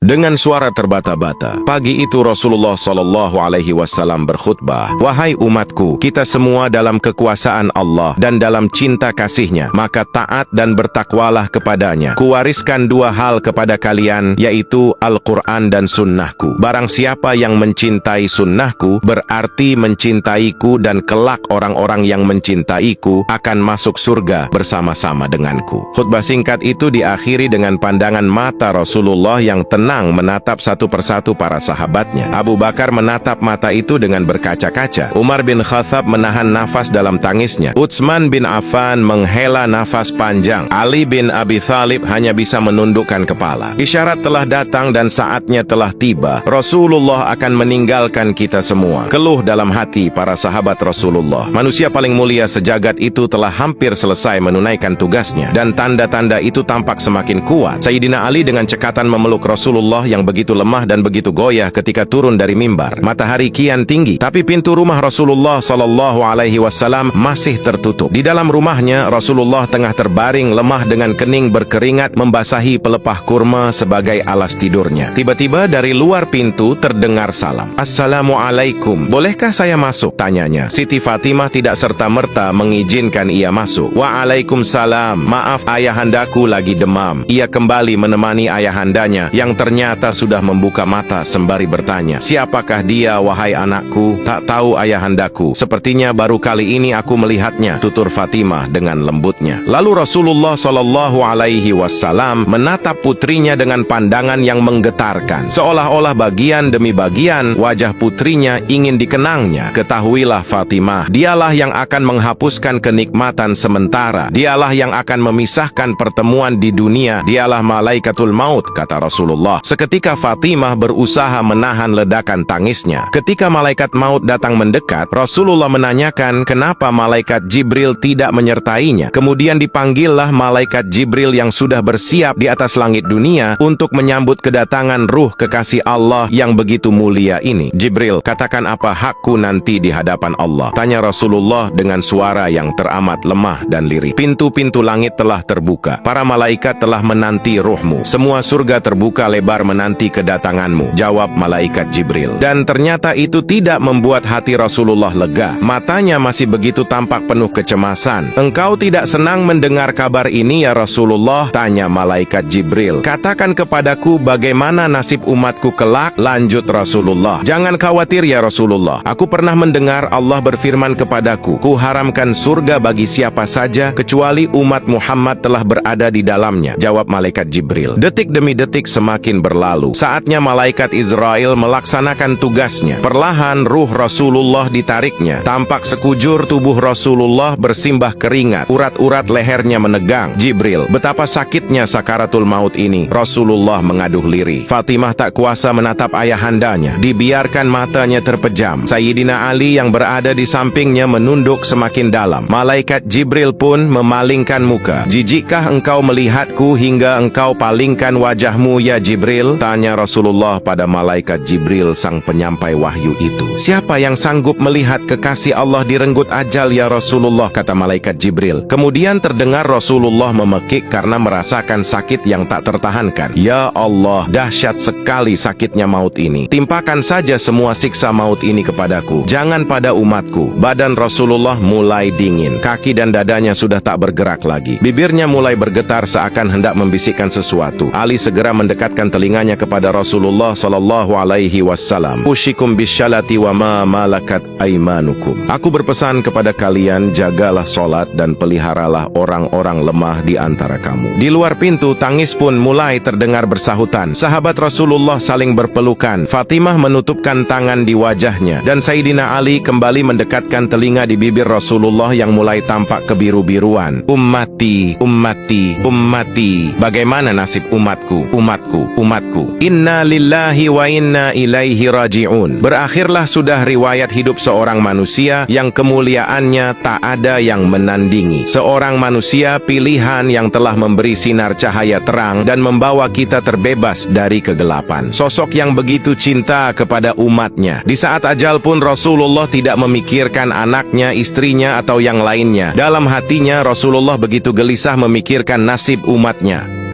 Dengan suara terbata-bata, pagi itu Rasulullah SAW berkhutbah, "Wahai umatku, kita semua dalam kekuasaan Allah dan dalam cinta kasih-Nya, maka taat dan bertakwalah kepadanya. Kuwariskan dua hal kepada kalian, yaitu Al-Quran dan sunnahku. Barang siapa yang mencintai sunnahku, berarti mencintaiku, dan kelak orang-orang yang mencintaiku akan masuk surga bersama-sama denganku." Khutbah singkat itu diakhiri dengan pandangan mata Rasulullah yang tenang menatap satu persatu para sahabatnya. Abu Bakar menatap mata itu dengan berkaca-kaca. Umar bin Khattab menahan nafas dalam tangisnya. Utsman bin Affan menghela nafas panjang. Ali bin Abi Thalib hanya bisa menundukkan kepala. Isyarat telah datang dan saatnya telah tiba. Rasulullah akan meninggalkan kita semua. Keluh dalam hati para sahabat Rasulullah. Manusia paling mulia sejagat itu telah hampir selesai menunaikan tugasnya, dan tanda-tanda itu tampak semakin kuat. Sayyidina Ali dengan cekatan memeluk Rasulullah yang begitu lemah dan begitu goyah ketika turun dari mimbar. Matahari kian tinggi, tapi pintu rumah Rasulullah SAW masih tertutup. Di dalam rumahnya, Rasulullah tengah terbaring lemah dengan kening berkeringat membasahi pelepah kurma sebagai alas tidurnya. Tiba-tiba dari luar pintu terdengar salam. "Assalamualaikum, bolehkah saya masuk?" tanyanya. Siti Fatimah tidak serta-merta mengizinkan ia masuk. "Waalaikumsalam, maaf ayahandaku lagi demam." Ia kembali menemani ayahandanya yang ternyata sudah membuka mata sembari bertanya, "Siapakah dia, wahai anakku?" "Tak tahu ayahandaku, sepertinya baru kali ini aku melihatnya," tutur Fatimah dengan lembutnya. Lalu Rasulullah SAW menatap putrinya dengan pandangan yang menggetarkan, seolah-olah bagian demi bagian wajah putrinya ingin dikenangnya. "Ketahuilah Fatimah, dialah yang akan menghapuskan kenikmatan sementara, dialah yang akan memisahkan pertemuan di dunia, dialah malaikatul maut," kata Rasulullah. Seketika Fatimah berusaha menahan ledakan tangisnya. Ketika malaikat maut datang mendekat, Rasulullah menanyakan kenapa malaikat Jibril tidak menyertainya. Kemudian dipanggillah malaikat Jibril yang sudah bersiap di atas langit dunia untuk menyambut kedatangan ruh kekasih Allah yang begitu mulia ini. "Jibril, katakan apa hakku nanti di hadapan Allah?" tanya Rasulullah dengan suara yang teramat lemah dan lirih. "Pintu-pintu langit telah terbuka. Para malaikat telah menanti ruhmu. Semua surga terbuka lebar menanti kedatanganmu," jawab malaikat Jibril. Dan ternyata itu tidak membuat hati Rasulullah lega. Matanya masih begitu tampak penuh kecemasan. "Engkau tidak senang mendengar kabar ini ya Rasulullah?" tanya malaikat Jibril. "Katakan kepadaku bagaimana nasib umatku kelak?" lanjut Rasulullah. "Jangan khawatir ya Rasulullah. Aku pernah mendengar Allah berfirman kepadaku, kuharamkan surga bagi siapa saja kecuali umat Muhammad telah berada di dalamnya," jawab malaikat Jibril. Detik demi detik semakin berlalu. Saatnya malaikat Israel melaksanakan tugasnya. Perlahan ruh Rasulullah ditariknya. Tampak sekujur tubuh Rasulullah bersimbah keringat. Urat-urat lehernya menegang. "Jibril, betapa sakitnya sakaratul maut ini," Rasulullah mengaduh lirih. Fatimah tak kuasa menatap ayahandanya. Dibiarkan matanya terpejam. Sayyidina Ali yang berada di sampingnya menunduk semakin dalam. Malaikat Jibril pun memalingkan muka. "Jijikkah engkau melihatku hingga engkau palingkan wajahmu ya Jibril?" tanya Rasulullah pada malaikat Jibril, sang penyampai wahyu itu. "Siapa yang sanggup melihat kekasih Allah direnggut ajal ya Rasulullah?" kata malaikat Jibril. Kemudian terdengar Rasulullah memekik karena merasakan sakit yang tak tertahankan. "Ya Allah, dahsyat sekali sakitnya maut ini. Timpakan saja semua siksa maut ini kepadaku, jangan pada umatku." Badan Rasulullah mulai dingin. Kaki dan dadanya sudah tak bergerak lagi. Bibirnya mulai bergetar seakan hendak membisikkan sesuatu. Ali segera mendekatkan telinganya kepada Rasulullah SAW. "Ushikum bisyalati wa ma malakat aimanukum." Aku berpesan kepada kalian, jagalah solat dan peliharalah orang-orang lemah di antara kamu. Di luar pintu, tangis pun mulai terdengar bersahutan. Sahabat Rasulullah saling berpelukan. Fatimah menutupkan tangan di wajahnya, dan Sayyidina Ali kembali mendekatkan telinga di bibir Rasulullah yang mulai tampak kebiru-biruan. "Ummati, ummati, ummati." Bagaimana nasib umatku, umatku, umatku? "Inna lillahi wa inna ilaihi raji'un." Berakhirlah sudah riwayat hidup seorang manusia yang kemuliaannya tak ada yang menandingi. Seorang manusia pilihan yang telah memberi sinar cahaya terang dan membawa kita terbebas dari kegelapan. Sosok yang begitu cinta kepada umatnya. Di saat ajal pun Rasulullah tidak memikirkan anaknya, istrinya, atau yang lainnya. Dalam hatinya Rasulullah begitu gelisah memikirkan nasib umatnya.